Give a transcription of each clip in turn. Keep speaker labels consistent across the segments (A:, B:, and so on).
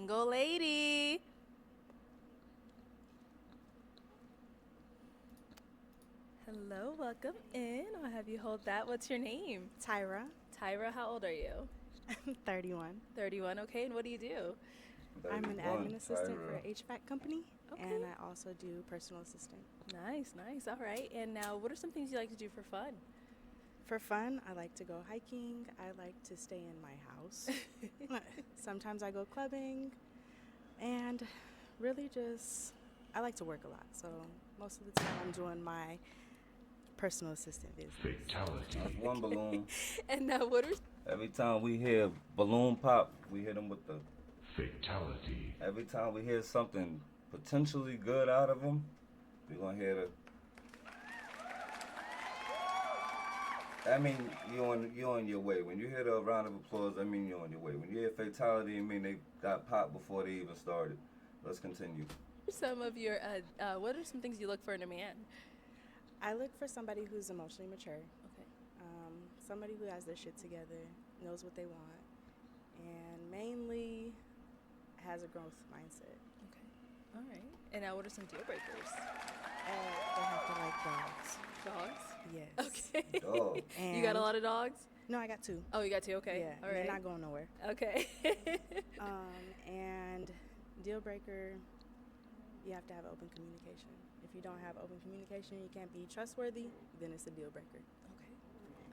A: single lady. Hello, welcome in. I'll have you hold that. What's your name?
B: Tyra,
A: Tyra, how old are you?
B: 31.
A: 31, okay. And what do you do?
B: I'm an
C: 31,
B: admin assistant for
C: Tyra.
B: an HVAC company,
A: Okay.
B: and I also do personal assistant.
A: Nice, nice. All right. And now, what are some things you like to do for fun?
B: For fun, I like to go hiking. I like to stay in my house. Sometimes I go clubbing, and really just, I like to work a lot. So most of the time I'm doing my personal assistant business.
C: That's one balloon.
A: And now, what are
C: Every time we hear balloon pop, we hit them with the
D: Fatality.
C: Every time we hear something potentially good out of them, we're gonna hear the. I mean, you're on your way. When you hear the round of applause, I mean you're on your way. When you hear fatality, I mean they got popped before they even started. Let's continue.
A: some of your, what are some things you look for in a man?
B: I look for somebody who's emotionally mature,
A: Okay.
B: somebody who has their shit together, knows what they want, and mainly has a growth mindset.
A: Okay. All right. And now, what are some deal breakers?
B: They have to like dogs.
A: Dogs?
B: Yes.
A: Okay.
C: Dog.
A: You got a lot of dogs?
B: No, I got 2.
A: Oh, you got two? Okay.
B: Yeah,
A: All
B: and
A: right.
B: they're not going nowhere.
A: Okay.
B: And deal breaker, you have to have open communication. If you don't have open communication, you can't be trustworthy, then it's a deal breaker.
A: Okay.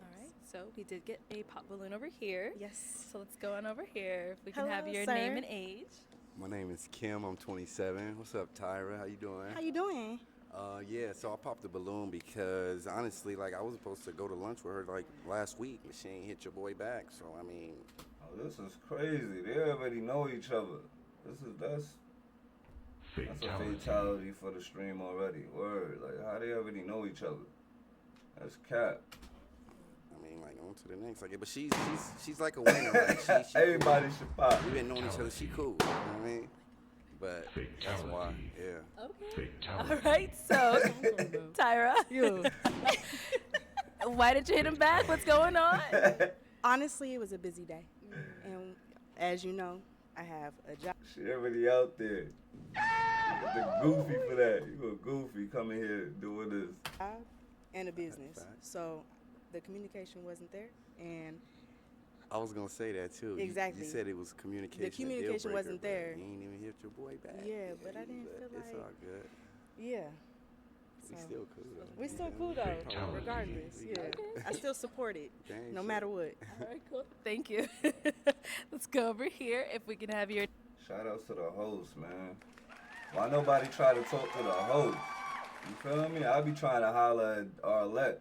A: All right. So we did get a pop balloon over here.
B: Yes.
A: So let's go on over here. If we can have
B: Hello,
A: your
B: sir.
A: name and age.
E: My name is Kim. I'm 27. What's up, Tyra? How you doing?
B: How you doing?
E: Yeah, so I popped the balloon because honestly, like I was supposed to go to lunch with her like last week, but she ain't hit your boy back. So I mean,
C: Oh, this is crazy. They already know each other. That's a fatality for the stream already. Word. Like how they already know each other. That's cap.
E: I mean, like on to the next. Like, but she's like a winner. Like, she
C: Everybody should pop.
E: We've been knowing each other. She cool. You know what I mean? But that's why. Yeah.
A: Okay. All right. So, Tyra, why did you hit him back? What's going on?
B: Honestly, it was a busy day. And as you know, I have a job.
C: She already out there. You the goofy for that. You a goofy coming here doing this.
B: And a business.
E: Fact.
B: So the communication wasn't there, and
E: I was gonna say that too.
B: Exactly.
E: You said it was communication.
B: The communication
E: a deal breaker,
B: wasn't
E: but
B: there.
E: You ain't even hit your boy back.
B: Yeah, but I didn't
E: you
B: feel
E: It's
B: like-
E: all good.
B: yeah.
E: We
B: So,
E: still cool though.
B: we're still
E: You
B: cool
E: know?
B: though,
E: Fatality.
B: regardless.
E: We
B: Yeah,
E: good.
B: I still support it,
E: Dang
B: no
E: sure.
B: matter what.
A: All right, cool. Thank you. Let's go over here. If we can have your
C: Shout outs to the host, man. Why nobody try to talk to the host? You feel me? I be trying to holler at Arlette.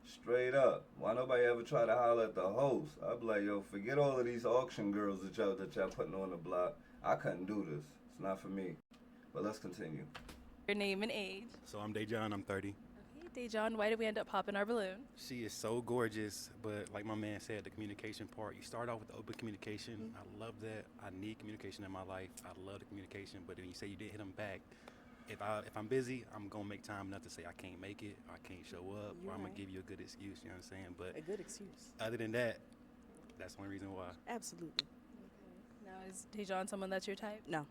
C: Straight up. Why nobody ever try to holler at the host? I be like, yo, forget all of these auction girls that y'all putting on the block. I couldn't do this. It's not for me. But let's continue.
A: name and age.
D: So I'm Dejan, I'm 30.
A: Okay, Dejan, why did we end up popping our balloon?
D: She is so gorgeous, but like my man said, the communication part, you start off with the open communication. I love that. I need communication in my life. I love the communication, but when you say you did hit them back, if I'm busy, I'm gonna make time enough to say I can't make it, or I can't show up,
B: You're
D: or I'm
B: right.
D: gonna give you a good excuse, you know what I'm saying? But
B: A good excuse.
D: other than that, that's the only reason why.
B: Absolutely.
A: Now, is Dejan someone that's your type?
B: No.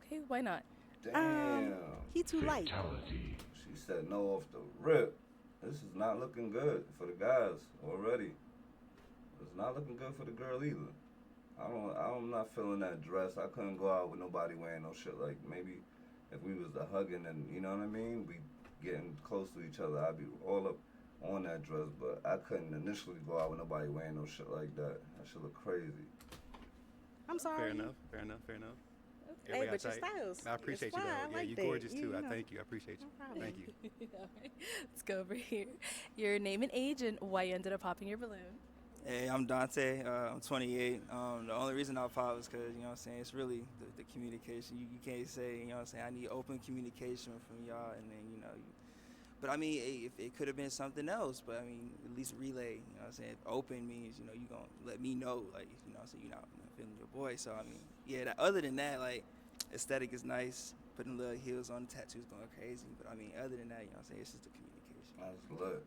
A: Okay, why not?
C: Damn.
B: He too light.
C: She said no off the rip. This is not looking good for the guys already. It's not looking good for the girl either. I'm not feeling that dress. I couldn't go out with nobody wearing no shit like maybe if we was the hugging and you know what I mean, we getting close to each other, I'd be all up on that dress, but I couldn't initially go out with nobody wearing no shit like that. That shit look crazy.
B: I'm sorry.
D: Fair enough, fair enough, fair enough.
B: Hey,
D: Everybody
B: but your
D: got tight.
B: styles.
D: I appreciate
B: it's
D: you
B: fine.
D: though.
B: I
D: Yeah,
B: like
D: you
B: that.
D: gorgeous too.
B: You
D: I
B: know.
D: thank you. I appreciate you.
B: No problem.
D: Thank you.
A: All right, let's go over here. Your name and age and why you ended up popping your balloon.
F: Hey, I'm Dante. I'm 28. The only reason I pop is because, you know what I'm saying, it's really the communication. You can't say, you know what I'm saying, I need open communication from y'all, and then, you know, but I mean, if it could have been something else, but I mean, at least relay, you know what I'm saying. If open means, you know, you going to let me know, like, you know what I'm saying, you're not feeling your boy. So, I mean, yeah, other than that, like, aesthetic is nice, putting little heels on, the tattoos going crazy, but I mean, other than that, you know what I'm saying, it's just the communication.
C: That's lit.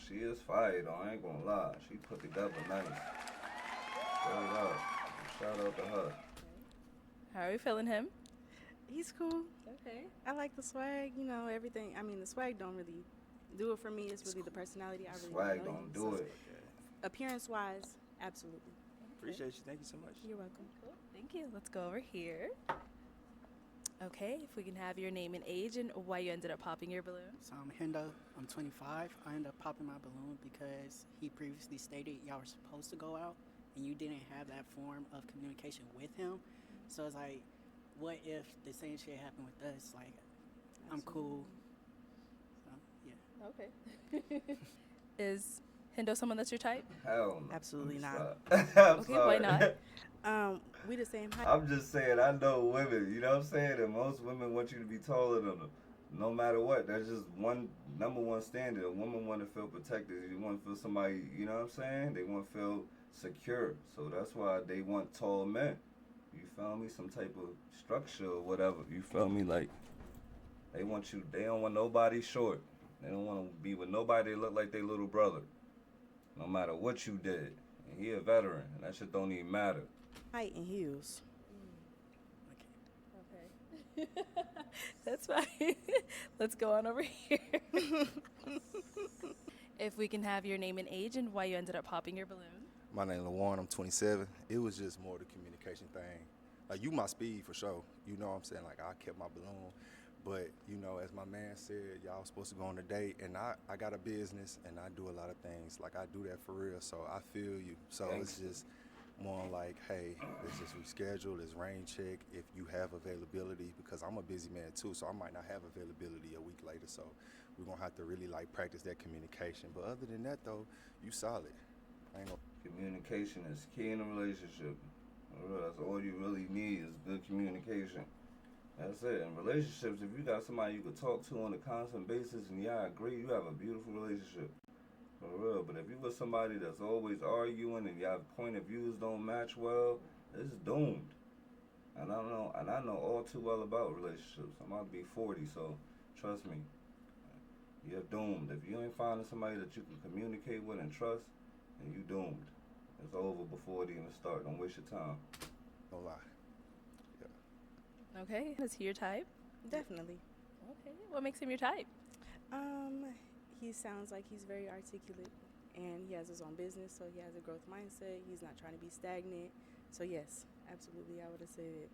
C: She is fire though, I ain't gonna lie. She put together nice. Straight up. Shout out to her.
A: How are we feeling him?
B: He's cool.
A: Okay.
B: I like the swag, you know, everything. I mean, the swag don't really do it for me. It's really the personality. I really
C: Swag
B: know
C: don't
B: him.
C: do
B: So
C: it.
F: Okay.
B: appearance-wise, absolutely.
F: Appreciate you. Thank you so much.
B: You're welcome.
A: Cool. Thank you. Let's go over here. Okay, if we can have your name and age and why you ended up popping your balloon.
G: So I'm Hindo. I'm 25. I ended up popping my balloon because he previously stated y'all were supposed to go out and you didn't have that form of communication with him. So it's like, what if the same shit happened with us? Like, I'm cool. So, yeah.
A: Okay. Is Hindo someone that's your type?
C: Hell no.
B: Absolutely
C: I'm
B: not.
C: sorry. I'm
A: Okay, why
C: sorry.
A: not?
B: We the same height.
C: I'm just saying, I know women, you know what I'm saying? And most women want you to be taller than them. No matter what. That's just number one standard. A woman want to feel protected. You want to feel somebody, you know what I'm saying? They want to feel secure. So that's why they want tall men. You feel me? Some type of structure or whatever. You feel me? Like, they don't want nobody short. They don't want to be with nobody that look like their little brother. No matter what you did. And he a veteran. And that shit don't even matter.
B: Height and heels.
A: Okay. That's fine. Let's go on over here. If we can have your name and age and why you ended up popping your balloon.
H: My name is Lawan. I'm 27. It was just more the communication thing. Like, you my speed for sure. You know what I'm saying? Like, I kept my balloon. But, you know, as my man said, y'all supposed to go on a date. And I got a business, and I do a lot of things. Like, I do that for real. So I feel you. So
C: Thanks.
H: it's just more like, hey, let's just reschedule, let's rain check if you have availability. Because I'm a busy man, too. So I might not have availability a week later. So we're going to have to really, like, practice that communication. But other than that, though, you solid. I ain't no.
C: Communication is key in a relationship. For real, that's all you really need is good communication. That's it. In relationships, if you got somebody you could talk to on a constant basis and y'all agree, you have a beautiful relationship. For real. But if you with somebody that's always arguing and y'all point of views don't match well, it's doomed. And I know all too well about relationships. I'm about to be 40, so trust me. You're doomed. If you ain't finding somebody that you can communicate with and trust, then you doomed. It's over before it even starts. Don't waste your time.
H: No lie.
A: Okay. Is he your type?
B: Definitely.
A: Okay. What makes him your type?
B: He sounds like he's very articulate and he has his own business, so he has a growth mindset. He's not trying to be stagnant. So yes, absolutely, I would have said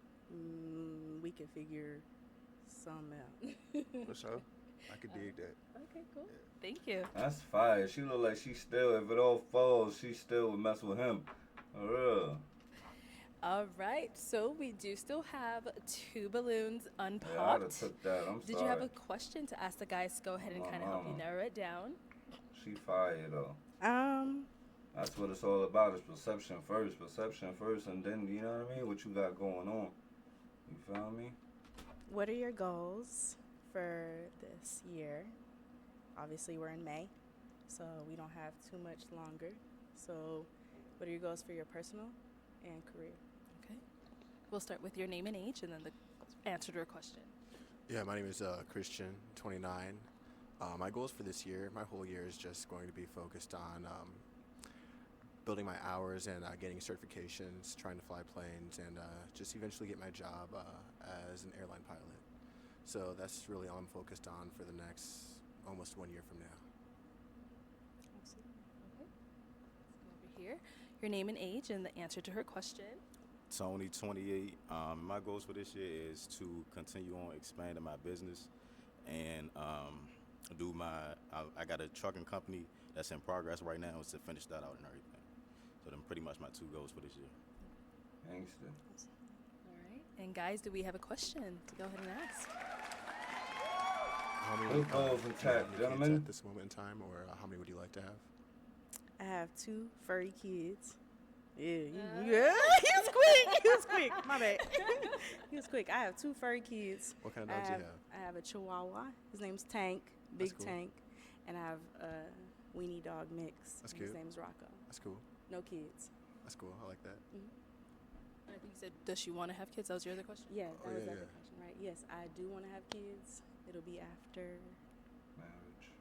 B: we could figure some out.
H: For sure. I could dig that.
A: Okay, cool. Thank you.
C: That's fire. She look like she still, if it all falls, she still would mess with him. For real.
A: All right. So we do still have 2 balloons
C: Yeah, I'd have
A: unpopped.
C: took that. I'm
A: Did
C: sorry.
A: you have a question to ask the guys? Go ahead and
C: My
A: kind of help you
C: mama.
A: narrow it down.
C: She fire though.
B: Um,
C: That's what it's all about. Is perception first, and then you know what I mean. What you got going on? You feel me?
B: what are your goals for this year? Obviously, we're in May, so we don't have too much longer. So, what are your goals for your personal and career?
A: Okay. We'll start with your name and age and then the answer to your question.
I: Yeah, my name is Christian, 29. My goals for this year, my whole year is just going to be focused on building my hours and getting certifications, trying to fly planes, and just eventually get my job as an airline pilot. So that's really all I'm focused on for the next almost 1 year from now.
A: Okay. Let's go over here. Your name and age and the answer to her question.
J: Tony, 28. My goals for this year is to continue on expanding my business and I got a trucking company that's in progress right now, is to finish that out and everything. So them pretty much my 2 goals for this year.
C: Gangster.
A: All right. And guys, do we have a question to go ahead and ask?
I: How
C: Good goals
I: do you
C: intact,
I: have any kids
C: gentlemen.
I: at this moment in time, or how many would you like to have?
B: I have 2 furry kids. Yeah, he was quick. He was quick. My bad. He was quick. I have 2 furry kids.
I: What kind of dogs do you have?
B: I have a Chihuahua. His name's Tank, Big
I: cool.
B: Tank, and I have a weenie dog mix.
I: That's
B: and His
I: cute.
B: name's Rocco.
I: That's cool.
B: No kids.
I: That's cool. I like that.
A: I think you said, does she want to have kids? That was your other question?
B: Yeah, that
I: Oh,
B: was
I: yeah,
B: the other
I: yeah.
B: question, right? Yes, I do want to have kids. It'll be after
C: Marriage.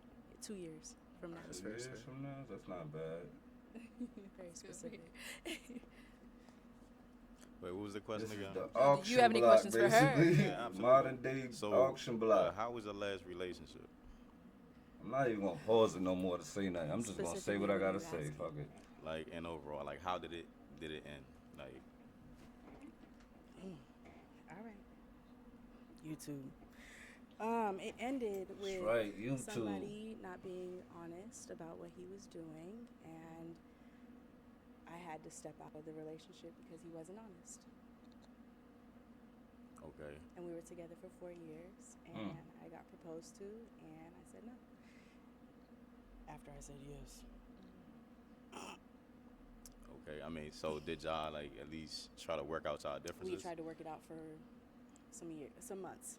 B: 2 years from now.
I: That's
C: 2
I: very
C: years
I: sweet.
C: from now, that's not bad.
B: Very
A: Let's go over
B: specific.
A: here.
J: Wait, what was the question
C: This is
J: again?
C: the
A: Do
C: auction
A: you have any
C: block,
A: questions for her?
C: basically.
J: Yeah, absolutely.
C: Modern day
J: So,
C: auction block.
J: how was the last relationship?
C: I'm not even gonna pause it no more to say nothing. I'm just gonna say what I gotta say. Fuck it.
J: Like, and overall, like, how did it end? Like,
B: All right. YouTube. It ended with
C: That's right, YouTube.
B: somebody not being honest about what he was doing, and I had to step out of the relationship because he wasn't honest.
J: okay.
B: And we were together for 4 years, and I got proposed to, and I said no. After I said yes.
J: Okay, I mean, so did y'all like at least try to work out y'all differences?
B: We tried to work it out for some months.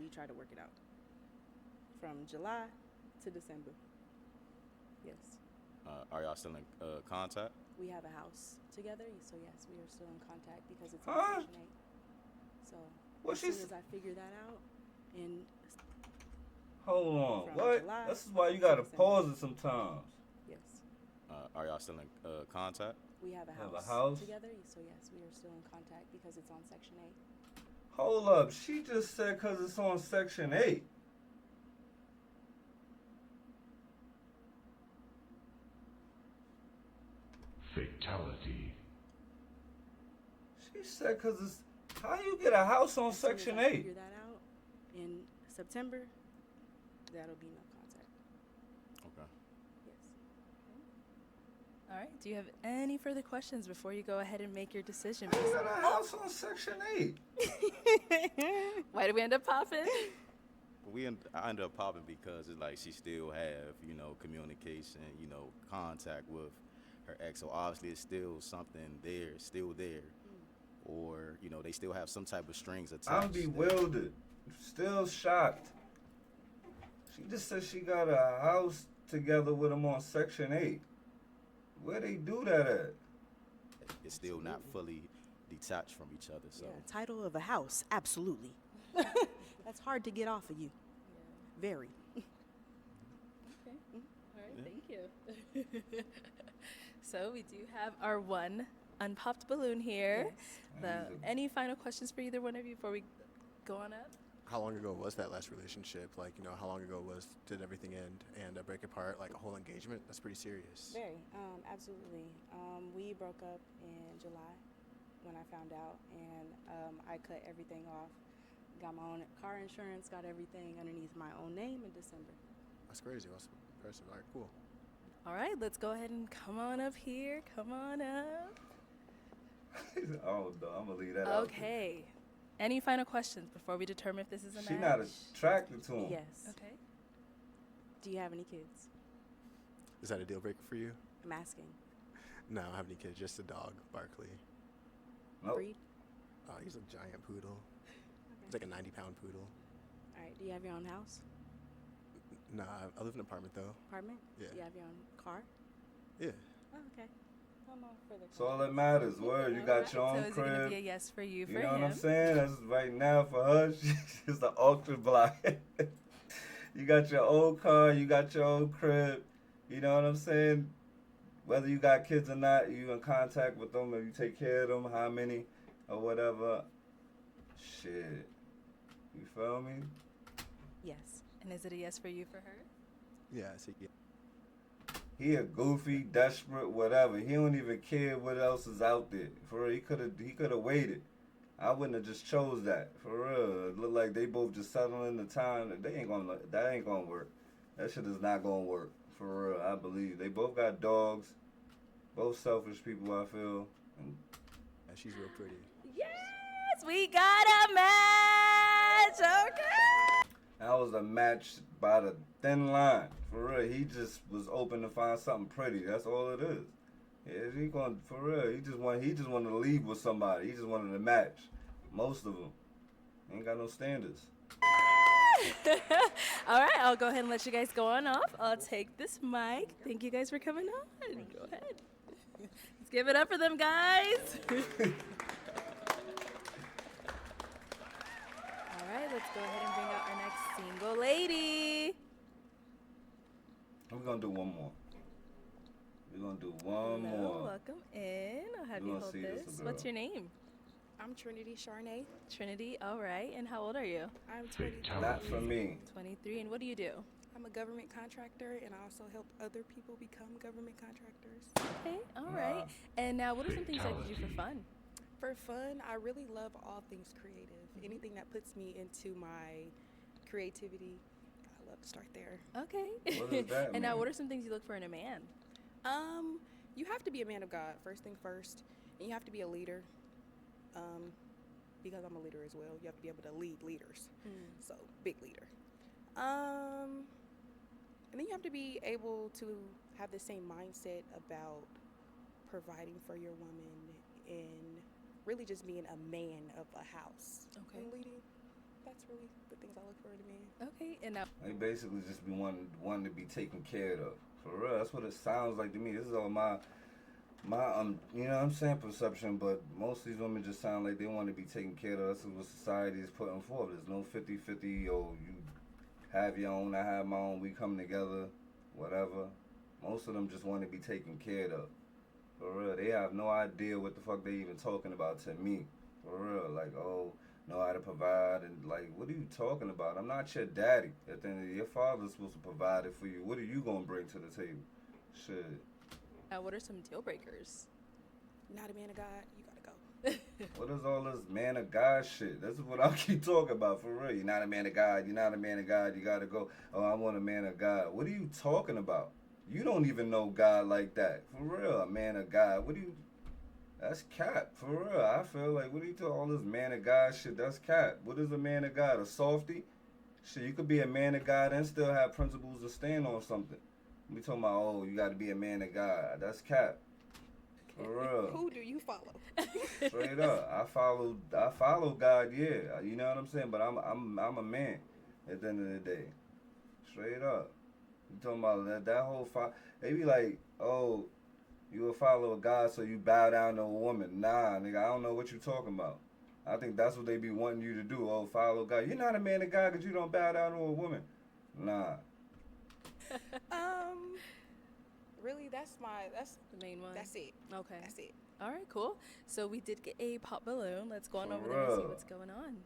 B: We tried to work it out. From July to December. Yes.
J: Are y'all still in contact?
B: We have a house together, so yes, we are still in contact because it's
C: Huh?
B: on Section 8. So
C: What
B: as
C: she
B: soon as I figure that out, and
C: Hold on.
B: From
C: What?
B: July
C: This is why you
B: to
C: gotta
B: December.
C: pause it sometimes.
B: yes,
J: Are y'all still in contact?
B: we have a
C: Have a
B: house,
C: house?
B: together, so yes, we are still in contact because it's on Section 8.
C: Hold up. She just said because it's on Section 8.
K: Fatality.
C: She said because it's. How you get a house on
B: As soon as
C: Section
B: I
C: 8?
B: figure that out in September, that'll be no contact.
J: Okay.
B: Yes.
A: All right. Do you have any further questions before you go ahead and make your decision?
C: How you got a house on Section 8?
A: Why did we end up popping?
J: I ended up popping because it's like she still have, communication, contact with her ex. So obviously it's still something there, still there. Or, they still have some type of strings attached.
C: I'm bewildered. Still shocked. She just said she got a house together with him on Section 8. Where they do that at?
J: It's still not fully detached from each other. So
B: Yeah, title of a house, absolutely. That's hard to get off of you. Very.
A: Okay. All right. Thank you. So we do have our one unpopped balloon here. Any final questions for either one of you before we go on up?
I: How long ago was that last relationship? Like, how long ago did everything end and break apart? Like a whole engagement? That's pretty serious.
B: Very, absolutely. We broke up in July when I found out, and I cut everything off. Got my own car insurance, got everything underneath my own name in December.
I: That's crazy. That's impressive. All right, cool.
A: All right. Let's go ahead and come on up here. Come on up.
C: Oh, no, I'm going to leave that out.
A: Okay. Any final questions before we determine if this is a match?
C: She not attracted to him.
B: Yes.
A: Okay.
B: Do you have any kids?
I: Is that a deal breaker for you?
B: I'm asking.
I: No, I don't have any kids. Just a dog, Barkley.
C: Nope.
B: Breed?
I: He's a giant poodle. He's like a 90-pound poodle.
B: All right. Do you have your own house?
I: Nah, I live in an apartment though.
B: Apartment?
I: Yeah.
B: Do you have your own car?
I: Yeah.
B: Oh, okay. No more further
C: That's all that matters. Word, you got your own
A: So is it going to
C: crib.
A: be a yes for you,
C: You
A: for
C: know
A: him?
C: what I'm saying? That's right now for her. She's the auction block. You got your old car. You got your own crib. You know what I'm saying? Whether you got kids or not, you in contact with them. If you take care of them, how many or whatever. Shit. You feel me?
B: Yes.
A: And is it a yes for you, for her?
I: Yeah, I see. Yeah.
C: He a goofy, desperate, whatever. He don't even care what else is out there. For real, he could have waited. I wouldn't have just chose that. For real, it looked like they both just settling the time. That ain't gonna work. That shit is not gonna work. For real, I believe they both got dogs. Both selfish people, I feel. And
I: She's real pretty.
A: Yes, we got a match. Okay.
C: that was a match by the thin line. For real, he just was open to find something pretty. That's all it is. Yeah, he going for real. He just wanted to leave with somebody. He just wanted to match. Most of them ain't got no standards.
A: All right, I'll go ahead and let you guys go on off. I'll take this mic. Thank you guys for coming on. Go ahead. Let's give it up for them, guys. All right, let's go ahead and bring out our next single lady.
C: We're gonna do one more. We're gonna do one
A: Hello,
C: more.
A: welcome in. I'll have
C: We
A: you
C: gonna
A: hold
C: see this
A: this.
C: girl.
A: What's your name?
B: I'm Trinity Charnay.
A: Trinity, all right. And how old are you?
B: I'm 23.
C: Not for me.
A: 23. And what do you do?
B: I'm a government contractor, and I also help other people become government contractors.
A: Okay, all right. And now, what are some things that you do for fun?
B: For fun, I really love all things creative. Anything that puts me into my creativity, I love to start there.
A: Okay.
C: What does that
A: And now,
C: mean?
A: what are some things you look for in a man?
B: You have to be a man of God, first thing first, and you have to be a leader. Because I'm a leader as well, you have to be able to lead leaders. So, big leader. And then you have to be able to have the same mindset about providing for your woman and really just being a man of a house.
A: Okay.
B: And leading. That's really the things I look for in a man.
A: Okay, and now,
C: They basically just be wanting to be taken care of. For real, that's what it sounds like to me. This is all my you know what I'm saying, perception, but most of these women just sound like they want to be taken care of. That's what society is putting forth. There's no 50-50, or you have your own, I have my own, we come together, whatever. Most of them just want to be taken care of. For real, they have no idea what the fuck they even talking about to me. For real, like, oh, know how to provide, and like, what are you talking about? I'm not your daddy. At the end of the day, your father's supposed to provide it for you. What are you gonna bring to the table? Shit.
A: what are some deal breakers?
B: Not a man of God, you gotta go.
C: What is all this man of God shit? That's what I keep talking about, for real. You're not a man of God, you're not a man of God, you gotta go. Oh, I want a man of God. What are you talking about? You don't even know God like that. For real, a man of God. What do you... That's cap, for real. I feel like, what are you talking, all this man of God shit? That's cap. What is a man of God? A softie? Shit, you could be a man of God and still have principles to stand on something. We talking about, oh, you got to be a man of God. That's cap. For real.
B: Who do you follow?
C: Straight up. I follow God, yeah. You know what I'm saying? But I'm a man at the end of the day. Straight up. You talking about that whole they be like, oh, you a follower of God, so you bow down to a woman. Nah, nigga, I don't know what you talking about. I think that's what they be wanting you to do. Oh, follow God. You're not a man of God because you don't bow down to a woman. Nah.
B: Really, that's
A: The main one.
B: that's it.
A: Okay.
B: That's it.
A: All right, cool. So we did get a pop balloon. Let's go on
C: For
A: over there and see
C: real.
A: what's going on.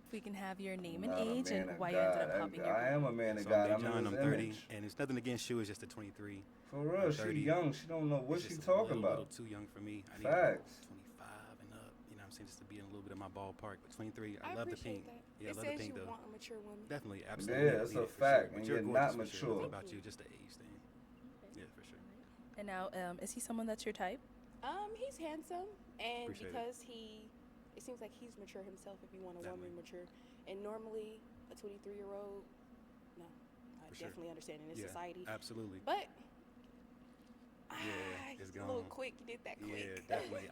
A: If we can have your name and
C: Not a
A: age
C: man
A: and
C: of
A: why you ended
C: God.
A: up popping your
C: I am a man of
D: So
C: God.
D: I'm
C: I'm
D: Big John,
C: in
D: I'm
C: his
D: 30,
C: image.
D: and it's nothing against you. It's just a 23.
C: For real,
D: I'm
C: she
D: 30.
C: young. She don't know what
D: It's
C: she
D: just
C: talking
D: a
C: about.
D: little too young for me. I need
C: Facts.
D: 25 and up. You know what I'm saying? Just to be in a little bit of my ballpark. But 23,
B: I
D: I love the
B: appreciate
D: pink.
B: that.
D: Yeah, I
B: It
D: love the
B: says
D: pink
B: you
D: though.
B: want a mature woman.
D: Definitely, absolutely.
C: Yeah, that's
D: need
C: a
D: it for
C: fact,
D: Sure. But
C: and
D: you're
C: you're
D: gorgeous
C: not
D: for sure.
C: mature.
D: Nothing about you, just the age thing. Yeah, for sure.
A: And now, is he someone that's your type?
B: He's handsome, and
D: Appreciate it.
B: because it seems like he's mature himself. If you want a woman
D: Definitely.
B: mature, and normally a 23-year-old, no, I
D: For sure.
B: definitely understand in this
D: Yeah,
B: society.
D: absolutely.
B: But
D: it's
B: a little
D: gone.
B: quick. You did that quick.
D: Yeah, definitely.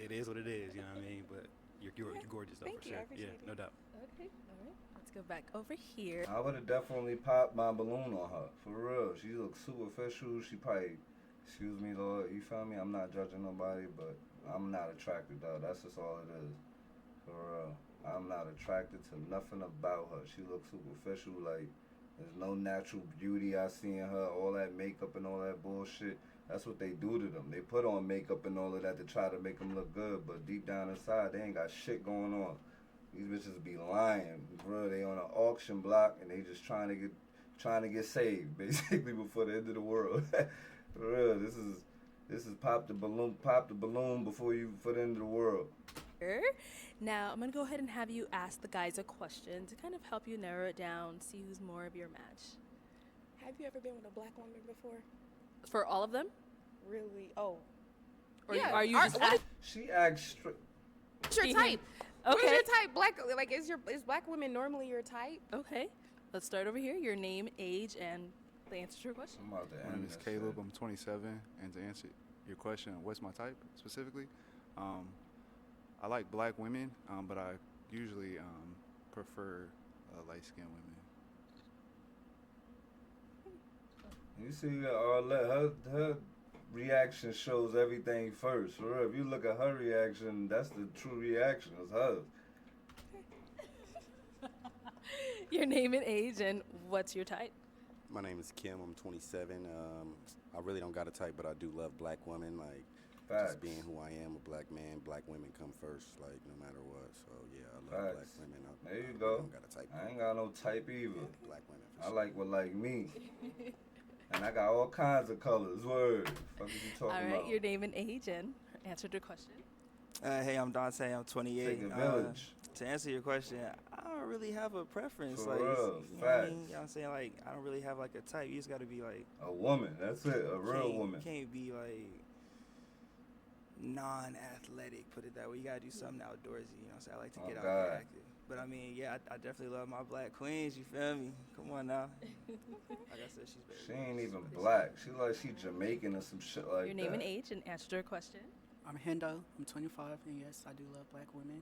D: It is what it is. You know what I mean? But you're gorgeous though,
B: Thank
D: for
B: you, I
D: sure.
B: appreciate
D: Yeah, no doubt.
A: Okay. All right. Let's go back over here.
C: I would have definitely popped my balloon on her. For real. She looks superficial. She probably, excuse me, Lord, you feel me? I'm not judging nobody, but I'm not attracted, though. That's just all it is. For real. I'm not attracted to nothing about her. She looks superficial. Like, there's no natural beauty I see in her. All that makeup and all that bullshit. That's what they do to them. They put on makeup and all of that to try to make them look good, but deep down inside, they ain't got shit going on. These bitches be lying, bro. They on an auction block and they just trying to get saved, basically, before the end of the world. For real, this is pop the balloon before the end of the world.
A: Now, I'm going to go ahead and have you ask the guys a question to kind of help you narrow it down, see who's more of your match.
B: Have you ever been with a black woman before?
A: For all of them?
B: Really? Oh.
A: Or
B: Yeah,
A: are you
B: are-
A: just
B: what
A: ask-
C: She asked straight.
B: What's your type?
A: Okay.
B: What's your type? Black, like, is black women normally your type?
A: Okay. Let's start over here. Your name, age, and the answer to your question.
C: I'm about to
L: My name
C: end
L: is
C: this
L: Caleb.
C: shit.
L: I'm 27, and to answer your question, what's my type specifically? I like black women, but I usually prefer light-skinned women.
C: You see, her reaction shows everything first. For real, if you look at her reaction, that's the true reaction. It's hers.
A: Your name and age, and what's your type?
E: My name is Kim. I'm 27. I really don't got a type, but I do love black women. Like, if
C: Facts.
E: Just being who I am, a black man, black women come first, like no matter what. So yeah, I love black
C: Facts.
E: women.
C: There you
E: I
C: go.
E: don't got a type.
C: I ain't got no type either.
E: Yeah, black women. For
C: I
E: sure.
C: like what like me. And I got all kinds of colors. Word. Fuck is you talking
A: All right,
C: about?
A: your name and age and answer the question.
F: Hey, I'm Dante. I'm 28.
C: Take a village.
F: To answer your question, I don't really have a preference.
C: For
F: like,
C: real,
F: you know what I mean?
C: facts.
F: You know what I'm saying? Like, I don't really have like a type. You just gotta be like
C: A woman. That's it. A real
F: can't,
C: woman.
F: Can't be like non-athletic. Put it that way. You gotta do something outdoorsy. You know what I'm saying? I like to
C: Oh,
F: get out
C: God.
F: and get active. But I mean, yeah, I definitely love my black queens. You feel me? Come on now. Like I said, she's very.
C: She ain't even black. She like she Jamaican or some shit like
A: Your
C: that.
A: name and age and answer the question.
G: I'm Hindo. I'm 25, and yes, I do love black women.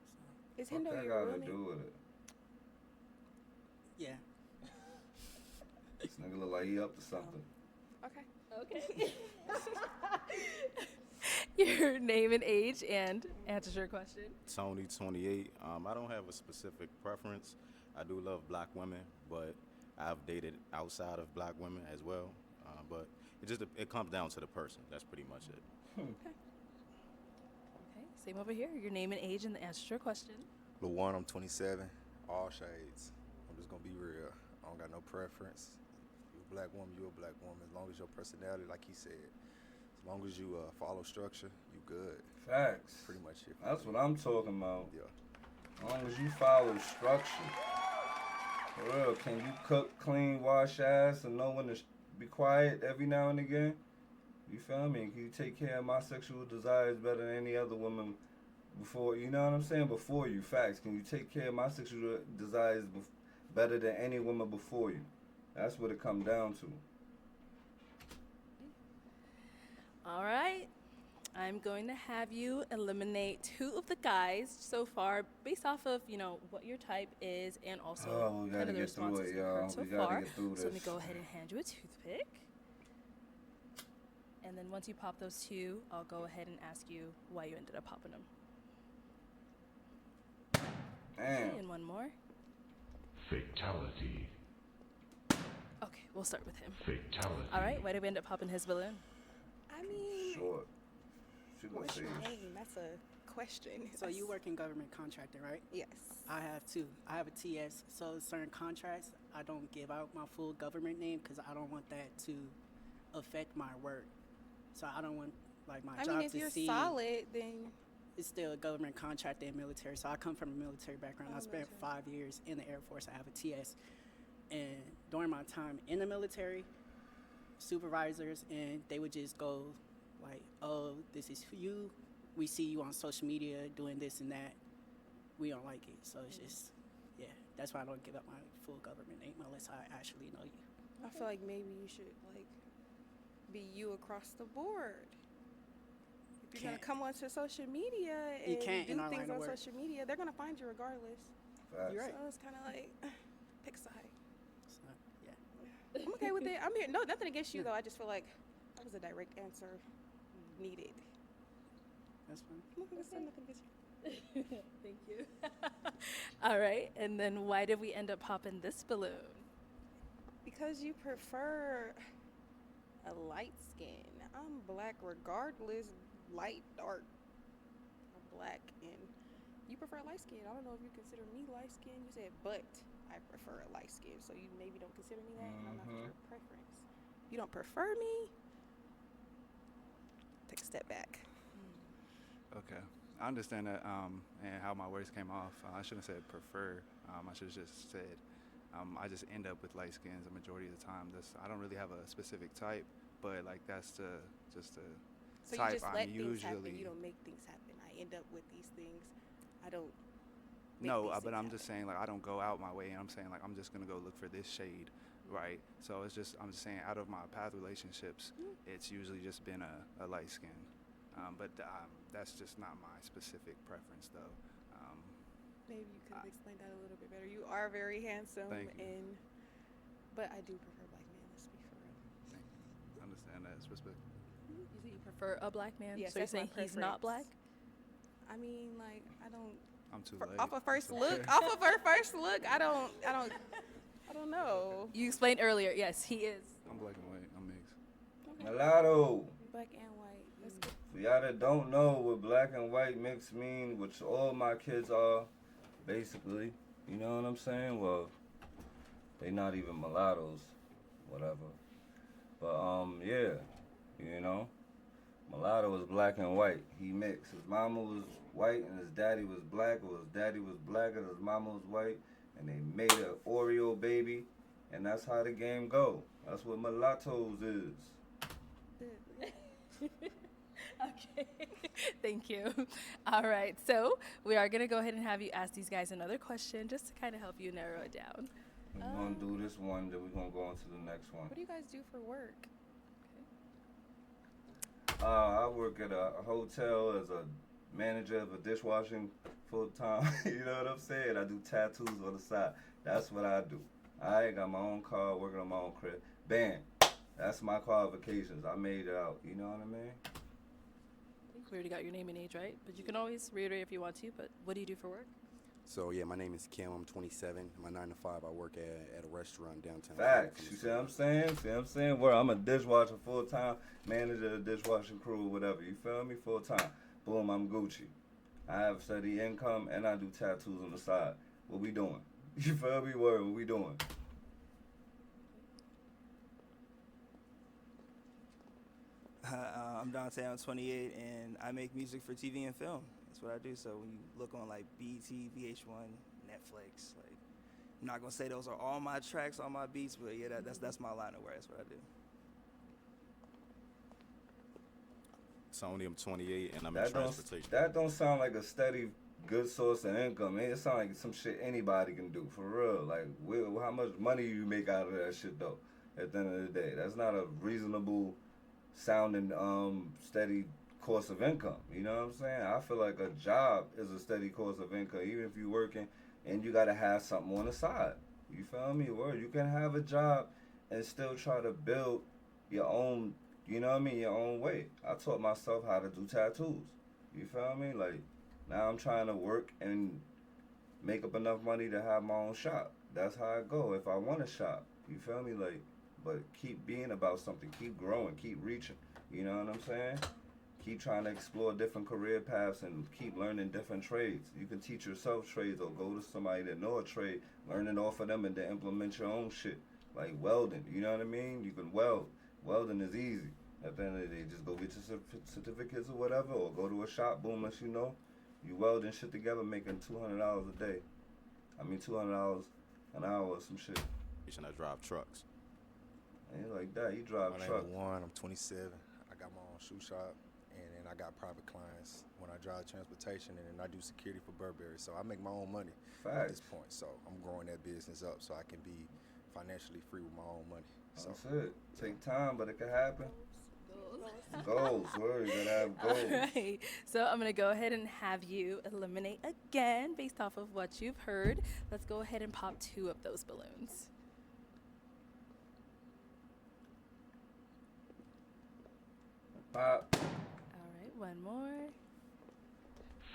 G: So,
B: Is
C: What
B: Hindo
C: that
B: your
C: got
B: real
C: to
B: name?
C: do with it?
G: yeah.
C: This nigga look like he up to something.
B: Okay.
A: Okay. Your name and age and answer your question.
J: Tony, 28. I don't have a specific preference. I do love black women, but I've dated outside of black women as well. But it comes down to the person. That's pretty much it.
A: Okay, same over here. Your name and age and the answer to your question.
H: LaJuan, I'm 27. All shades. I'm just gonna be real. I don't got no preference. You a black woman, you a black woman. As long as your personality, like he said, as long as you follow structure, you good.
C: Facts.
H: Pretty much it.
C: That's what I'm talking about.
H: Yeah.
C: As long as you follow structure. For real, can you cook, clean, wash ass, and know when to be quiet every now and again? You feel me? Can you take care of my sexual desires better than any other woman before? You know what I'm saying? Before you. Facts. Can you take care of my sexual desires better than any woman before you? That's what it comes down to.
A: All right. I'm going to have you eliminate 2 of the guys so far based off of, what your type is and also
C: Oh, we
A: kind
C: gotta
A: of the
C: get through
A: responses
C: it,
A: we've
C: y'all.
A: heard so
C: We gotta
A: far.
C: get through
A: So let me
C: this.
A: go ahead and hand you a toothpick. And then once you pop those 2, I'll go ahead and ask you why you ended up popping them.
C: Damn.
A: Okay, and one more.
K: Fatality.
A: Okay, we'll start with him.
K: Fatality.
A: All right, why did we end up popping his balloon?
B: I mean,
C: Short. She gonna
B: what's
C: say
B: your name? That's a question.
G: So you work in government contracting, right?
B: Yes.
G: I have 2. I have a TS. So certain contracts, I don't give out my full government name because I don't want that to affect my work. So I don't want my
B: I
G: job
B: mean, if
G: to
B: you're
G: see
B: solid, then
G: it's still a government contract and military. So I come from a military background.
B: Oh,
G: I spent
B: military.
G: 5 years in the Air Force. I have a TS. And during my time in the military, supervisors, and they would just go like, oh, this is for you. We see you on social media doing this and that. We don't like it. So it's just, yeah, that's why I don't give up my full government name unless I actually know you.
B: I feel like maybe you should be you across the board. If you're gonna
G: Can't.
B: come onto social media
G: You
B: and
G: can't
B: do
G: in our
B: things
G: line of
B: on
G: work.
B: social media, they're gonna find you regardless.
C: Facts.
G: You're right.
B: So it's kind of like pick a side.
G: So, yeah.
B: I'm okay with it. I'm here. No, nothing against you
G: Yeah.
B: though. I just feel like that was a direct answer needed.
G: That's fine.
B: Nothing against you.
A: Thank you. All right, and then why did we end up popping this balloon?
B: Because you prefer a light skin. I'm black regardless, light, dark. I'm black and you prefer light skin. I don't know if you consider me light skin. You said, but I prefer a light skin. So you maybe don't consider me that. And I'm not your preference. You don't prefer me? Take a step back.
L: Okay. I understand that and how my words came off. I shouldn't have said prefer. I should have just said I just end up with light skins the majority of the time. I don't really have a specific type, but that's just a
B: So
L: type
B: you just
L: I'm
B: let things
L: usually.
B: happen. You don't make things happen. I end up with these things. I don't. Make
L: No,
B: these
L: but
B: things
L: I'm just
B: happen.
L: saying I don't go out my way, and I'm saying I'm just gonna go look for this shade, right? So I'm just saying out of my past relationships, it's usually just been a light skin, but that's just not my specific preference though.
B: Maybe you could have explained that a little bit better. You are very handsome,
L: Thank you.
B: but I do prefer black men. Let's be for real.
L: I understand that. It's respect.
A: You say you prefer a black man?
B: Yes,
A: so you're
B: that's my
A: saying he's not black?
B: I mean, I don't.
L: I'm too late.
B: Off of first look, I don't know.
A: You explained earlier, yes, he is.
L: I'm black and white. I'm mixed.
C: Mulatto.
B: Black and white. That's good.
C: For For y'all that don't know what black and white mix mean, which all my kids are, basically, you know what I'm saying? Well, they not even mulattoes, whatever. But yeah, you know, mulatto was black and white. He mixed. His mama was white and his daddy was black, or his daddy was black and his mama was white, and they made an Oreo baby, and that's how the game go. That's what mulattoes is.
A: Okay, thank you. All right, so we are going to go ahead and have you ask these guys another question just to kind of help you narrow it down.
C: We're going to do this one, then we're going to go on to the next one.
M: What do you guys do for work?
C: I work at a hotel as a manager of a dishwashing full-time. You know what I'm saying? I do tattoos on the side. That's what I do. I got my own car, working on my own crib. Bam. That's my qualifications. I made it out. You know what I mean?
A: We already got your name and age, right? But you can always reiterate if you want to, but what do you do for work?
E: So yeah, my name is Kim. I'm 27. My 9 to 5. I work at a restaurant downtown.
C: Facts. You see what I'm saying? See what I'm saying? Where I'm a dishwasher full-time, manager of the dishwashing crew, whatever. You feel me? Full-time. Boom, I'm Gucci. I have steady income, and I do tattoos on the side. What we doing? You feel me? Word, what we doing?
F: I'm Dante, I'm 28, and I make music for TV and film. That's what I do. So when you look on like BET, VH1, Netflix, like I'm not gonna say those are all my tracks, all my beats, but yeah, that's my line of work. That's what I do.
J: Sony, I'm 28, and I'm in
C: That
J: transportation.
C: that don't sound like a steady, good source of income. Man, it sound like some shit anybody can do, for real. Like, how much money you make out of that shit, though, at the end of the day? That's not a reasonable sounding, steady course of income. You know what I'm saying? I feel like a job is a steady course of income, even if you're working and you got to have something on the side. You feel me? Or you can have a job and still try to build your own, you know what I mean, your own way. I taught myself how to do tattoos. You feel me? Like, now I'm trying to work and make up enough money to have my own shop. That's how I go if I want a shop. You feel me? Like, but keep being about something. Keep growing. Keep reaching. You know what I'm saying? Keep trying to explore different career paths and keep learning different trades. You can teach yourself trades or go to somebody that know a trade, learn it off of them, and then implement your own shit. Like welding. You know what I mean? You can weld. Welding is easy. At the end of the day, just go get your certificates or whatever, or go to a shop, boom, let you know. You welding shit together, making $200 a day. I mean, $200 an hour or some shit.
J: I drive trucks.
C: Ain't like that. You drive
H: My
C: truck.
H: name is Juan. I'm 27. I got my own shoe shop, and then I got private clients when I drive transportation, and then I do security for Burberry. So I make my own money at this point. So I'm growing that business up so I can be financially free with my own money. So
C: That's it. Take time, but it can happen. Goals. Word, you gotta have goals.
A: All right. So I'm going to go ahead and have you eliminate again based off of what you've heard. Let's go ahead and pop 2 of those balloons.
C: Pop.
A: All right, one more.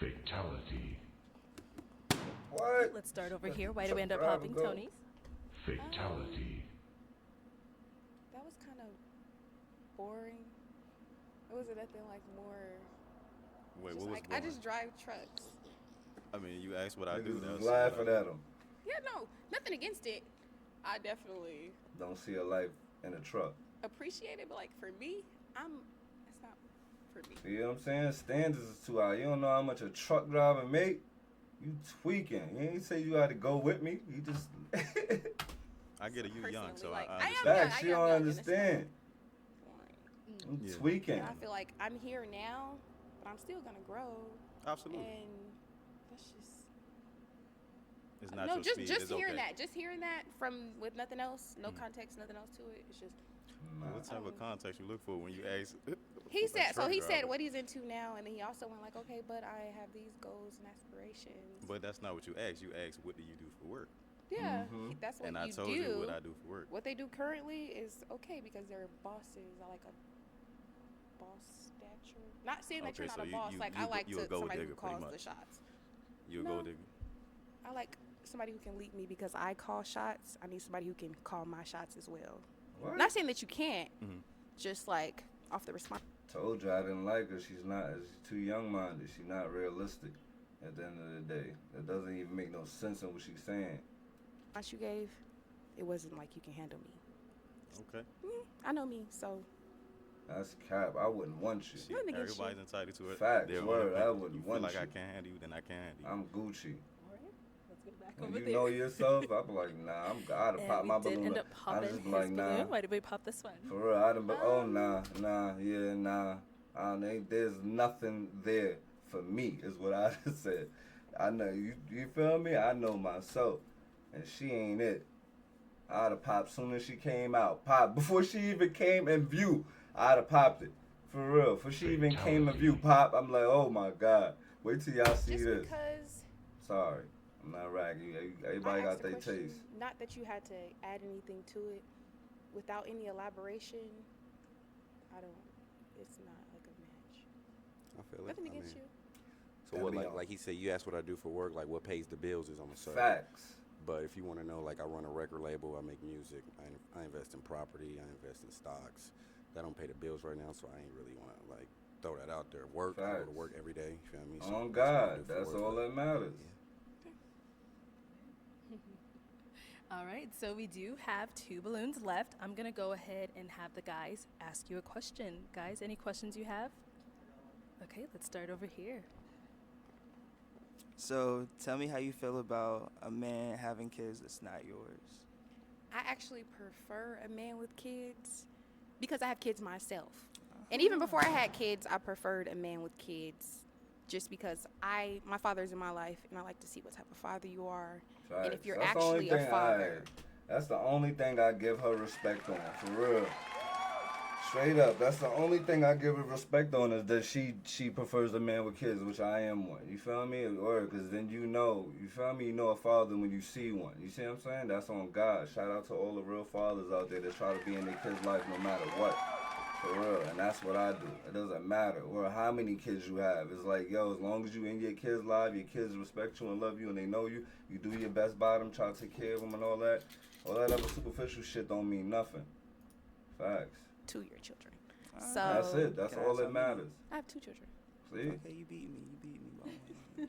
K: Fatality.
C: What?
A: Let's start over here. Why do we end up popping Tony's?
K: Fatality.
M: That was kind of boring. It wasn't nothing like more.
J: Wait,
M: just
J: what was
M: like,
J: boring?
M: I just drive trucks.
J: I mean, you asked what I do.
C: Niggas
J: That's
C: was
J: what I
C: laughing
J: do.
C: at him.
M: Yeah, no, nothing against it. I definitely
C: Don't see a life in a truck.
M: appreciate it, but like for me, it's not for me.
C: You know what I'm saying? Standards is too high. You don't know how much a truck driver make. You tweaking. You ain't say you had to go with me. You just.
J: I get it. You young, so
M: like,
J: I
M: I am
J: understand.
M: young,
C: Facts,
M: I
C: you
M: am
C: don't
M: young, and it's
C: understand. I'm
J: Yeah.
C: tweaking.
M: And I feel like I'm here now, but I'm still gonna grow.
J: Absolutely.
M: And that's just
J: It's not
M: no,
J: your
M: just
J: speed.
M: just
J: It's
M: hearing
J: okay.
M: that, just hearing that from with nothing else, no context, nothing else to it. It's just
J: What type of context you look for when you ask?
M: he
J: a
M: said. So
J: truck
M: he said
J: driver?
M: what he's into now, and then he also went like, okay, but I have these goals and aspirations.
J: But that's not what you asked. You asked, what do you do for work?
M: Yeah, that's what
J: And
M: you
J: I told
M: do.
J: you what I do for work.
M: What they do currently is okay because they're bosses. I like a boss stature. Not saying that
J: Okay,
M: you're not
J: so
M: a
J: you-
M: boss.
J: you-
M: Like
J: you
M: I
J: go-
M: like
J: you a
M: to
J: gold
M: somebody who
J: digger, pretty
M: calls the
J: much.
M: shots.
J: You a
M: No.
J: gold digger?
M: I like somebody who can lead me because I call shots. I need somebody who can call my shots as well.
C: What?
M: Not saying that you can't.
J: Mhm.
M: Just like off the response.
C: Told you I didn't like her. She's too young-minded. She's not realistic. At the end of the day, that doesn't even make no sense in what she's saying.
M: Once you gave, it wasn't like you can handle me.
J: Okay.
M: I know me, so.
C: That's cap. I wouldn't want you.
J: Shit, everybody's entitled to it.
C: Facts,
J: Their
C: word.
J: own
C: I
J: opinion.
C: wouldn't
J: You
C: want
J: feel like
C: you.
J: I can't handle you, then I can't handle you.
C: I'm Gucci.
A: All right, let's get back
C: When
A: over
C: you
A: there.
C: know yourself, I'd be like, nah, I'd have popped my
A: we did
C: balloon.
A: end up
C: I'd
A: popping
C: just be
A: his
C: like, nah.
A: balloon. Why did we pop this one?
C: For real, I'd have been, nah. There's nothing there for me, is what I just said. I know, you feel me? I know myself. And she ain't it. I'd have popped soon as she came out. Pop. Before she even came in view, I'd have popped it. For real. Before she even came in view, pop, I'm like, oh my God. Wait till y'all see
M: Just
C: this.
M: because.
C: Sorry. I'm not ragging. Everybody got their taste.
M: Not that you had to add anything to it. Without any elaboration, it's not like a match.
E: I feel it.
M: Nothing against you.
E: So what, like he said, you asked what I do for work, like what pays the bills is on the side.
C: Facts.
E: But if you want to know, like I run a record label, I make music, I invest in property, I invest in stocks. That don't pay the bills right now, so I ain't really want to like throw that out there. Work, I go to work every day. You feel me? So
C: Oh God, that's all that matters.
A: All right, so we do have 2 balloons left. I'm going to go ahead and have the guys ask you a question. Guys, any questions you have? Okay, let's start over here.
F: So tell me how you feel about a man having kids that's not yours.
M: I actually prefer a man with kids because I have kids myself. And even before I had kids, I preferred a man with kids just because my father's in my life and I like to see what type of father you are.
C: Facts.
M: And if you're
C: That's
M: actually a father.
C: That's the only thing I give her respect on, for real. Straight up, that's the only thing I give her respect on is that she prefers a man with kids, which I am one. You feel me? Or because then you feel me? You know a father when you see one. You see what I'm saying? That's on God. Shout out to all the real fathers out there that try to be in their kids' life no matter what. For real, and that's what I do. It doesn't matter or how many kids you have. It's like, yo, as long as you in your kids' life, your kids respect you and love you and they know you, you do your best by them, try to take care of them and all that other superficial shit don't mean nothing. Facts.
M: 2 your children. So
C: that's it. That's all that matters.
M: I have 2 children.
C: See?
F: Okay, you beat me, Mom.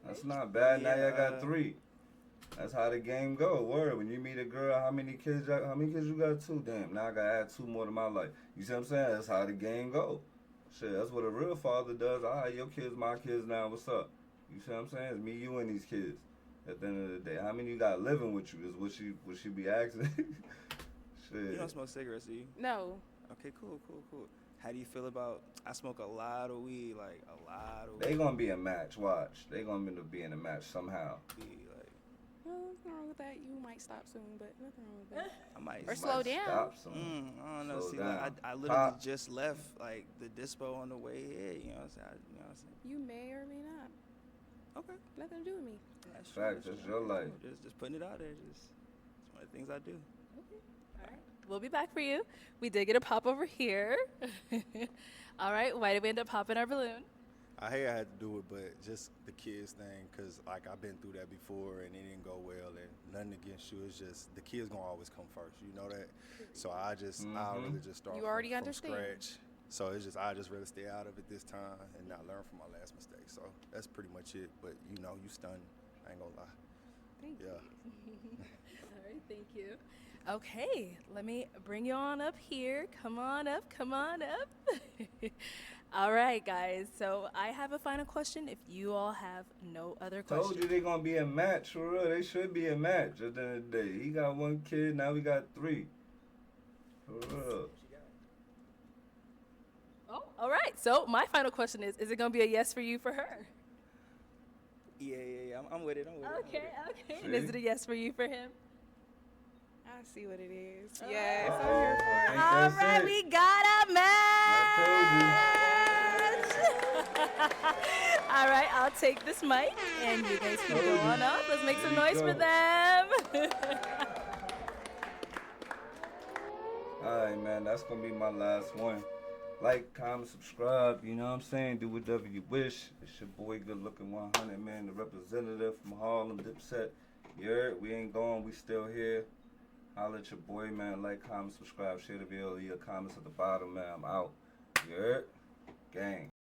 C: That's not bad. Now y'all got 3. That's how the game go. Word. When you meet a girl, how many kids you got? 2. Damn. Now I gotta add 2 more to my life. You see what I'm saying? That's how the game go. Shit. That's what a real father does. All right, your kids, my kids. Now what's up? You see what I'm saying? It's me, you, and these kids. At the end of the day, how many you got living with you? Is what she be asking. Shit.
F: You don't smoke cigarettes, do you?
M: No.
F: Okay, cool. How do you feel about? I smoke a lot of weed, like a lot of.
C: They gonna be a match. Watch. They gonna end up being a match somehow.
M: Nothing wrong with that. You might stop soon, but nothing wrong with that.
F: I might.
M: Or slow down.
C: Stop soon.
F: I don't know.
C: Slow
F: See,
C: down.
F: like, I literally just left like the dispo on the way here. You know what I'm saying?
M: You may or may not.
F: Okay.
M: Nothing to do with me.
C: That's facts. That's your life.
F: Just putting it out there. It's one of the things I do.
A: All right, we'll be back for you. We did get a pop over here. All right, why did we end up popping our balloon?
H: I hate I had to do it, but just the kids thing, because like I've been through that before and it didn't go well, and nothing against you. It's just the kids gonna always come first. You know that. So I'll really just start.
M: You already
H: from
M: understand.
H: scratch. So I just rather stay out of it this time and not learn from my last mistake. So that's pretty much it. But you stunned. I ain't gonna lie.
M: Thank you.
A: All right, thank you. Okay, let me bring you on up here. Come on up. All right, guys. So I have a final question. If you all have no other questions.
C: Told you they gonna be a match for real. They should be a match at the end of the day. He got 1 kid, now we got 3. For real.
A: Oh, all right. So my final question is it gonna be a yes for you for her?
F: Yeah. I'm with it.
A: Okay. And is it a yes for you for him?
M: I see what it is. Yes, I'm here for it.
A: All right, we got a match. All right, I'll take this mic, and you guys can go on up. Let's make some noise for them.
C: All right, man, that's gonna be my last one. Like, comment, subscribe, you know what I'm saying? Do whatever you wish. It's your boy, Good Looking 100, man, the representative from Harlem, Dipset. You heard? We ain't gone, we still here. Holla at your boy, man. Like, comment, subscribe, share the video. Leave your comments at the bottom, man. I'm out. You heard? Gang.